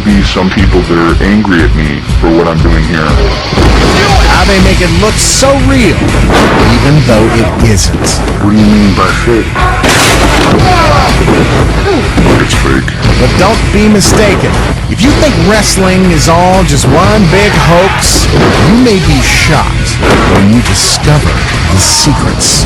be some people that are angry at me for what I'm doing here. How they make it look so real, even though it isn't. What do you mean by fake? It's fake. But don't be mistaken. If you think wrestling is all just one big hoax, you may be shocked when you discover the secrets.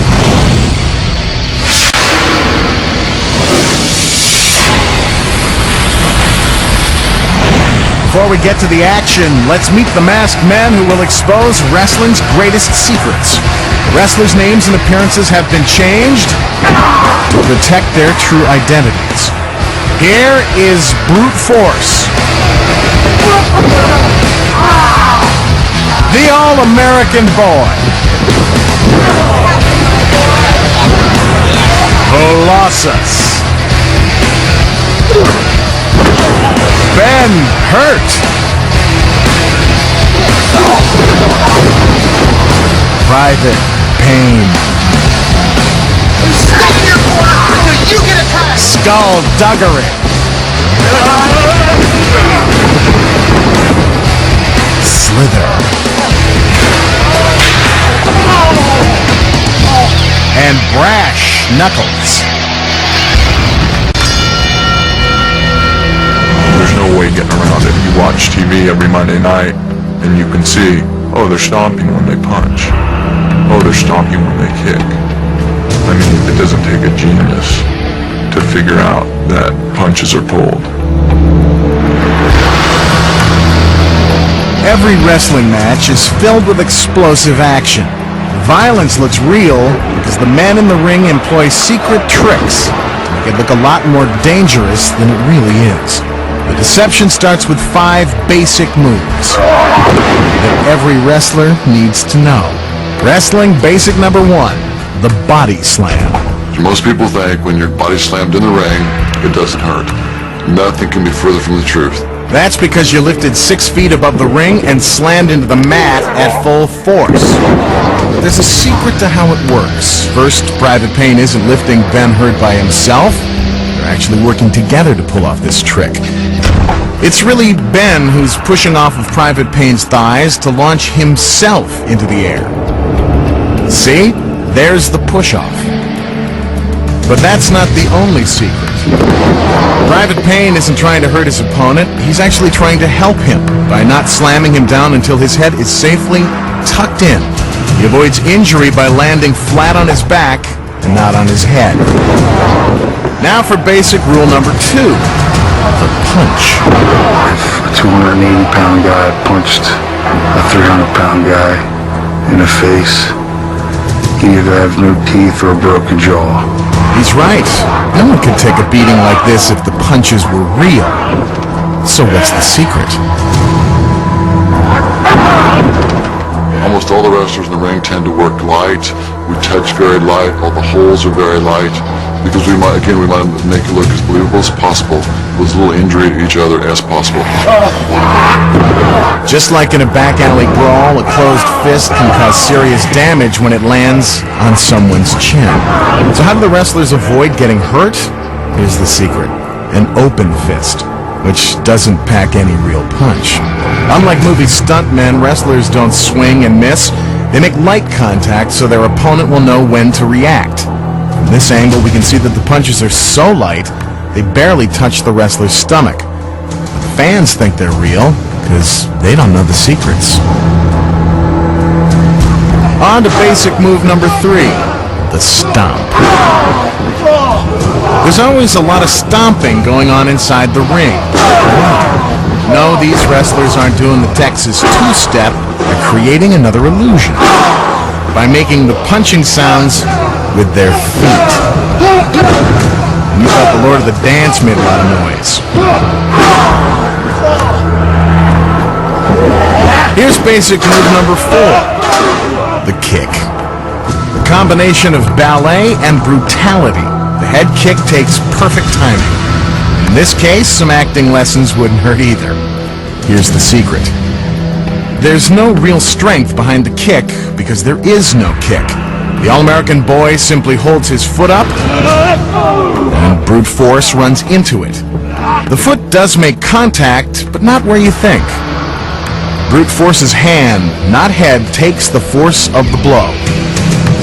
Before we get to the action, let's meet the masked men who will expose wrestling's greatest secrets. The wrestlers' names and appearances have been changed to protect their true identities. Here is Brute Force, the All-American Boy, Colossus, Ben Hurt, Private Pain, Skullduggery, Slither, and Brash Knuckles. There's no way getting around it. You watch TV every Monday night, and you can see, oh, they're stomping when they punch. Oh, they're stomping when they kick. I mean, it doesn't take a genius to figure out that punches are pulled. Every wrestling match is filled with explosive action. Violence looks real because the men in the ring employ secret tricks to make it look a lot more dangerous than it really is. The deception starts with 5 basic moves that every wrestler needs to know. Wrestling basic number 1, the body slam. Most people think when you're body slammed in the ring, it doesn't hurt. Nothing can be further from the truth. That's because you lifted 6 feet above the ring and slammed into the mat at full force. But there's a secret to how it works. First, Private Pain isn't lifting Ben Hurt by himself. They're actually working together to pull off this trick. It's really Ben who's pushing off of Private Pain's thighs to launch himself into the air. See? There's the push-off. But that's not the only secret. Private Pain isn't trying to hurt his opponent. He's actually trying to help him by not slamming him down until his head is safely tucked in. He avoids injury by landing flat on his back and not on his head. Now for basic rule number 2, the punch. If a 280-pound guy punched a 300-pound guy in the face, he either have no teeth or a broken jaw. He's right. No one could take a beating like this if the punches were real. So what's the secret? Almost all the wrestlers in the ring tend to work light. We touch very light. All the holes are very light. Because we want to make it look as believable as possible, with as little injury to each other as possible. Just like in a back alley brawl, a closed fist can cause serious damage when it lands on someone's chin. So how do the wrestlers avoid getting hurt? Here's the secret. An open fist, which doesn't pack any real punch. Unlike movie stuntmen, wrestlers don't swing and miss. They make light contact so their opponent will know when to react. From this angle, we can see that the punches are so light, they barely touch the wrestler's stomach. But fans think they're real, because they don't know the secrets. On to basic move number 3, the stomp. There's always a lot of stomping going on inside the ring. No, these wrestlers aren't doing the Texas two-step, they're creating another illusion by making the punching sounds with their feet. And you thought the Lord of the Dance made a lot of noise. Here's basic move number 4, the kick. The combination of ballet and brutality. The head kick takes perfect timing. In this case, some acting lessons wouldn't hurt either. Here's the secret. There's no real strength behind the kick because there is no kick. The All-American Boy simply holds his foot up and brute force runs into it. The foot does make contact, but not where you think. Brute Force's hand, not head, takes the force of the blow,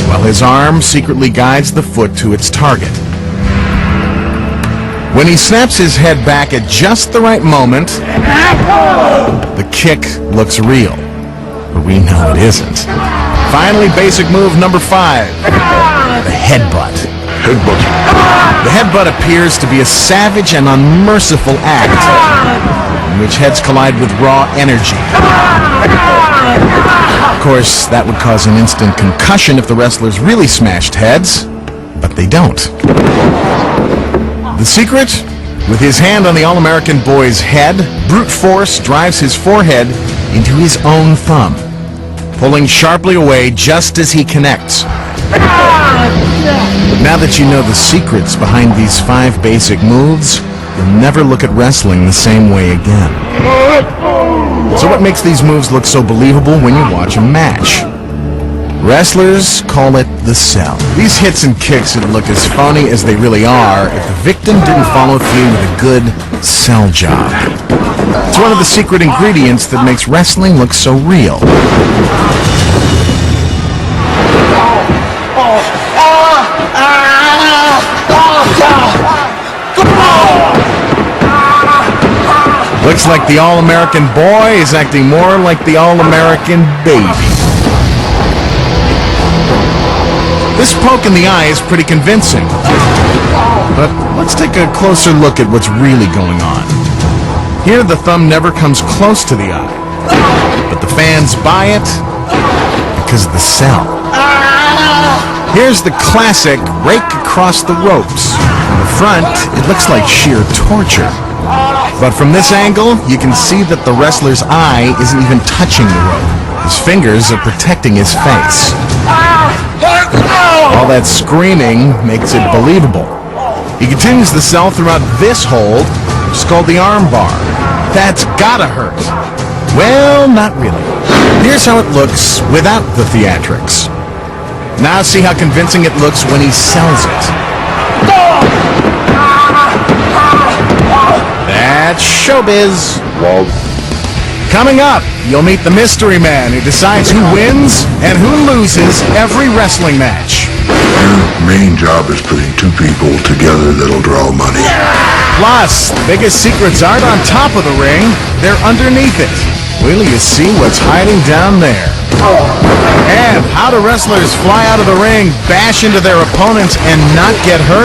while his arm secretly guides the foot to its target. When he snaps his head back at just the right moment, the kick looks real. But we know it isn't. Finally, basic move number 5, the headbutt. Headbutt. The headbutt appears to be a savage and unmerciful act in which heads collide with raw energy. Of course, that would cause an instant concussion if the wrestlers really smashed heads, but they don't. The secret? With his hand on the All-American boy's head, Brute Force drives his forehead into his own thumb, pulling sharply away just as he connects. But now that you know the secrets behind these 5 basic moves, you'll never look at wrestling the same way again. So what makes these moves look so believable when you watch a match? Wrestlers call it the sell. These hits and kicks would look as phony as they really are if the victim didn't follow through with a good sell job. It's one of the secret ingredients that makes wrestling look so real. Looks like the All-American boy is acting more like the All-American baby. This poke in the eye is pretty convincing. But let's take a closer look at what's really going on. Here, the thumb never comes close to the eye. But the fans buy it because of the sell. Here's the classic rake across the ropes. From the front, it looks like sheer torture. But from this angle, you can see that the wrestler's eye isn't even touching the rope. His fingers are protecting his face. All that screaming makes it believable. He continues the sell throughout this hold, which is called the arm bar. That's gotta hurt. Well, not really. Here's how it looks without the theatrics. Now see how convincing it looks when he sells it. That's showbiz. Wow. Coming up, you'll meet the mystery man who decides who wins and who loses every wrestling match. Your main job is putting 2 people together that'll draw money. Plus, the biggest secrets aren't on top of the ring, they're underneath it. Wait till you see what's hiding down there. And how do wrestlers fly out of the ring, bash into their opponents, and not get hurt?